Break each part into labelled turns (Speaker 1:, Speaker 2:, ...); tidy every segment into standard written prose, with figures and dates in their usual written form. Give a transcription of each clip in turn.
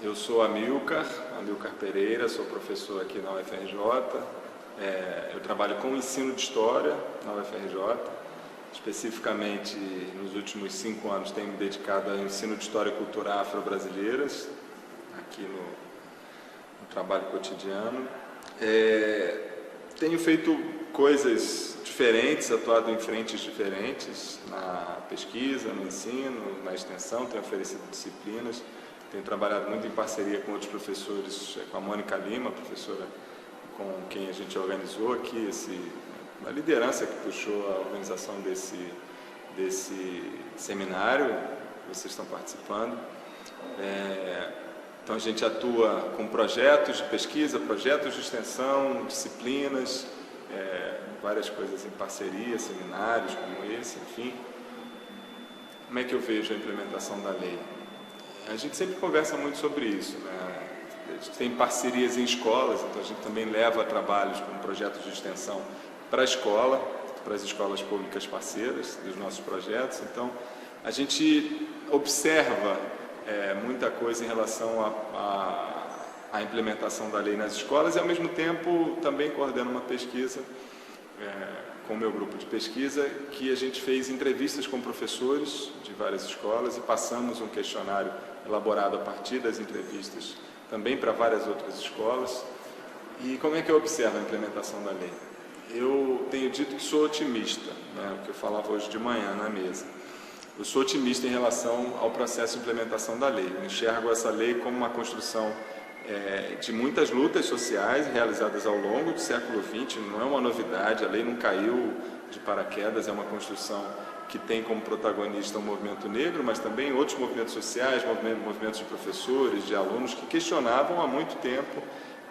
Speaker 1: Eu sou Amilcar Pereira, sou professor aqui na UFRJ. Eu trabalho com o ensino de História na UFRJ. Especificamente, nos últimos 5 anos, tenho me dedicado ao ensino de História e Cultura afro-brasileiras, aqui no trabalho cotidiano. Tenho feito coisas diferentes, atuado em frentes diferentes, na pesquisa, no ensino, na extensão, tenho oferecido disciplinas. Tenho trabalhado muito em parceria com outros professores, com a Mônica Lima, professora com quem a gente organizou aqui, a liderança que puxou a organização desse seminário, vocês estão participando. Então a gente atua com projetos de pesquisa, projetos de extensão, disciplinas, várias coisas em parceria, seminários como esse, enfim. Como é que eu vejo a implementação da lei? A gente sempre conversa muito sobre isso, né? A gente tem parcerias em escolas, então a gente também leva trabalhos com projetos de extensão para a escola, para as escolas públicas parceiras dos nossos projetos. Então a gente observa muita coisa em relação à implementação da lei nas escolas e, ao mesmo tempo, também coordeno uma pesquisa com o meu grupo de pesquisa, que a gente fez entrevistas com professores de várias escolas e passamos um questionário elaborado a partir das entrevistas também para várias outras escolas. E como é que eu observo a implementação da lei? Eu tenho dito que sou otimista, né, o que eu falava hoje de manhã na mesa. Eu sou otimista em relação ao processo de implementação da lei. Eu enxergo essa lei como uma construção de muitas lutas sociais realizadas ao longo do século XX, não é uma novidade, a lei não caiu de paraquedas, é uma construção que tem como protagonista o movimento negro, mas também outros movimentos sociais, movimentos de professores, de alunos, que questionavam há muito tempo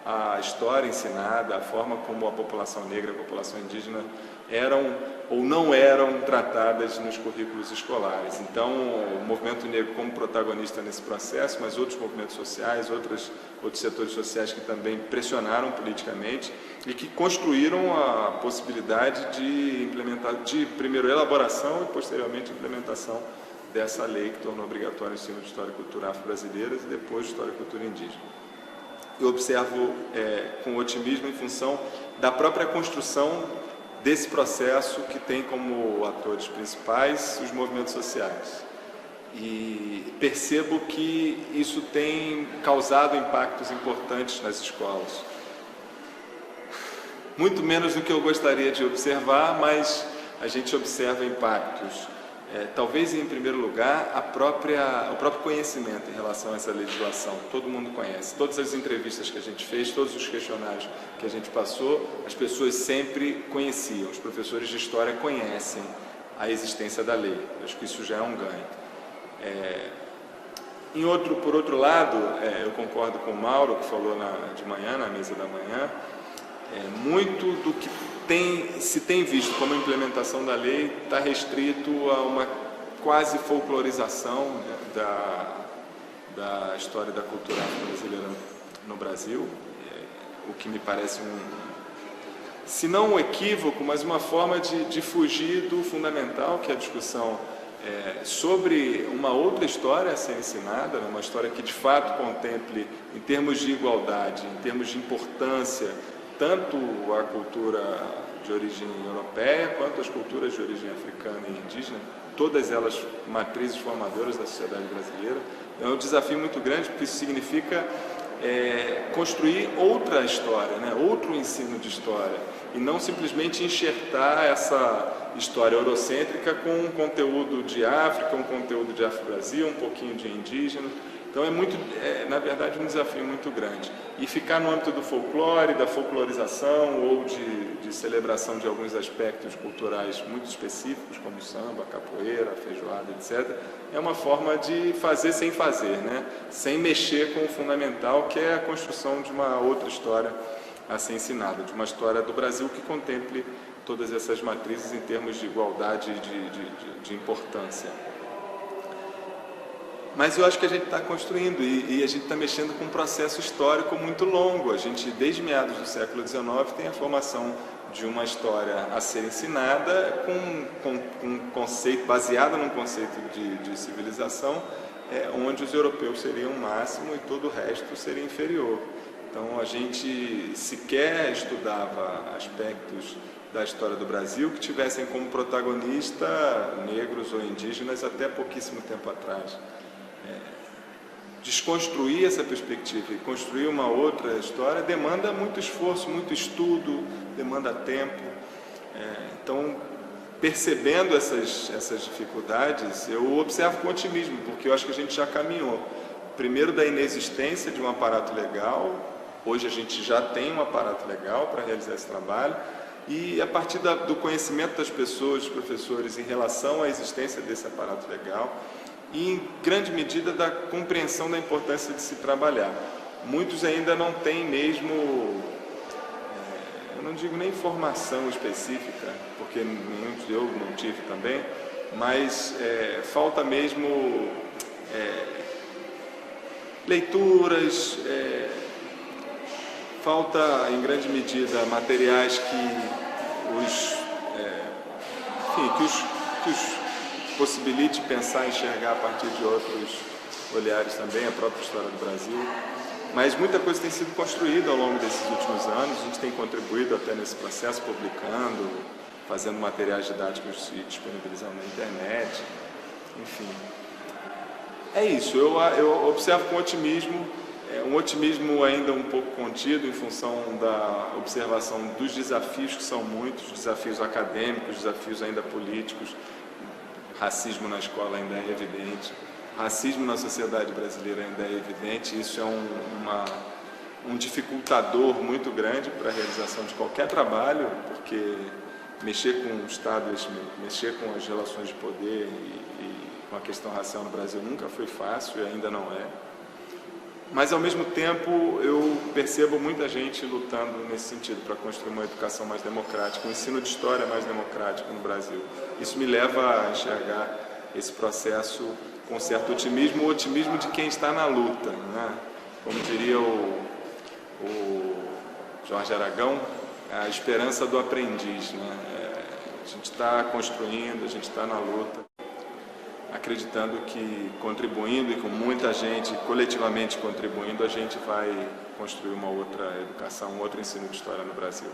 Speaker 1: a história ensinada, a forma como a população negra, a população indígena eram ou não eram tratadas nos currículos escolares. Então, o movimento negro como protagonista nesse processo, mas outros movimentos sociais, outros setores sociais que também pressionaram politicamente e que construíram a possibilidade de implementar, de primeiro elaboração e posteriormente implementação dessa lei que tornou obrigatório o ensino de História e Cultura afro-brasileiras e depois de História e Cultura indígena. Eu observo com otimismo em função da própria construção desse processo que tem como atores principais os movimentos sociais. E percebo que isso tem causado impactos importantes nas escolas. Muito menos do que eu gostaria de observar, mas a gente observa impactos. Talvez, em primeiro lugar, o próprio conhecimento em relação a essa legislação. Todo mundo conhece. Todas as entrevistas que a gente fez, todos os questionários que a gente passou, as pessoas sempre conheciam. Os professores de História conhecem a existência da lei. Eu acho que isso já é um ganho. Por outro lado, eu concordo com o Mauro, que falou de manhã, na mesa da manhã, muito do que se tem visto como implementação da lei está restrito a uma quase folclorização, né, da história da cultura brasileira no Brasil, o que me parece se não um equívoco, mas uma forma de fugir do fundamental, que é a discussão sobre uma outra história a ser ensinada, uma história que de fato contemple, em termos de igualdade, em termos de importância, tanto a cultura de origem europeia quanto as culturas de origem africana e indígena, todas elas matrizes formadoras da sociedade brasileira. É um desafio muito grande, porque isso significa construir outra história, né? Outro ensino de história, e não simplesmente enxertar essa história eurocêntrica com um conteúdo de África, um conteúdo de Afro-Brasil, um pouquinho de indígena. Então na verdade, um desafio muito grande. E ficar no âmbito do folclore, da folclorização ou de celebração de alguns aspectos culturais muito específicos, como o samba, a capoeira, a feijoada, etc., é uma forma de fazer sem fazer, né? Sem mexer com o fundamental, que é a construção de uma outra história a ser ensinada, de uma história do Brasil que contemple todas essas matrizes em termos de igualdade e de importância. Mas eu acho que a gente está construindo e a gente está mexendo com um processo histórico muito longo. A gente, desde meados do século XIX, tem a formação de uma história a ser ensinada com um conceito, baseada num conceito de civilização onde os europeus seriam o máximo e todo o resto seria inferior. Então a gente sequer estudava aspectos da história do Brasil que tivessem como protagonista negros ou indígenas até pouquíssimo tempo atrás. Desconstruir essa perspectiva e construir uma outra história demanda muito esforço, muito estudo, demanda tempo. Então, percebendo essas dificuldades, eu observo com otimismo, porque eu acho que a gente já caminhou. Primeiro, da inexistência de um aparato legal. Hoje a gente já tem um aparato legal para realizar esse trabalho, e a partir do conhecimento das pessoas, dos professores, em relação à existência desse aparato legal, e em grande medida da compreensão da importância de se trabalhar. Muitos ainda não têm mesmo, eu não digo nem formação específica, porque eu não tive também, mas falta mesmo leituras, falta em grande medida materiais que os possibilite pensar e enxergar a partir de outros olhares também, a própria história do Brasil. Mas muita coisa tem sido construída ao longo desses últimos anos, a gente tem contribuído até nesse processo, publicando, fazendo materiais didáticos e disponibilizando na internet, enfim. É isso, eu observo com otimismo, um otimismo ainda um pouco contido em função da observação dos desafios, que são muitos, desafios acadêmicos, desafios ainda políticos. Racismo na escola ainda é evidente, racismo na sociedade brasileira ainda é evidente, isso é um dificultador muito grande para a realização de qualquer trabalho, porque mexer com o Estado, mexer com as relações de poder e com a questão racial no Brasil nunca foi fácil e ainda não é. Mas, ao mesmo tempo, eu percebo muita gente lutando nesse sentido, para construir uma educação mais democrática, um ensino de história mais democrático no Brasil. Isso me leva a enxergar esse processo com certo otimismo, o otimismo de quem está na luta, né? Como diria o Jorge Aragão, a esperança do aprendiz, né? A gente está construindo, a gente está na luta, acreditando que contribuindo e com muita gente, coletivamente contribuindo, a gente vai construir uma outra educação, um outro ensino de história no Brasil.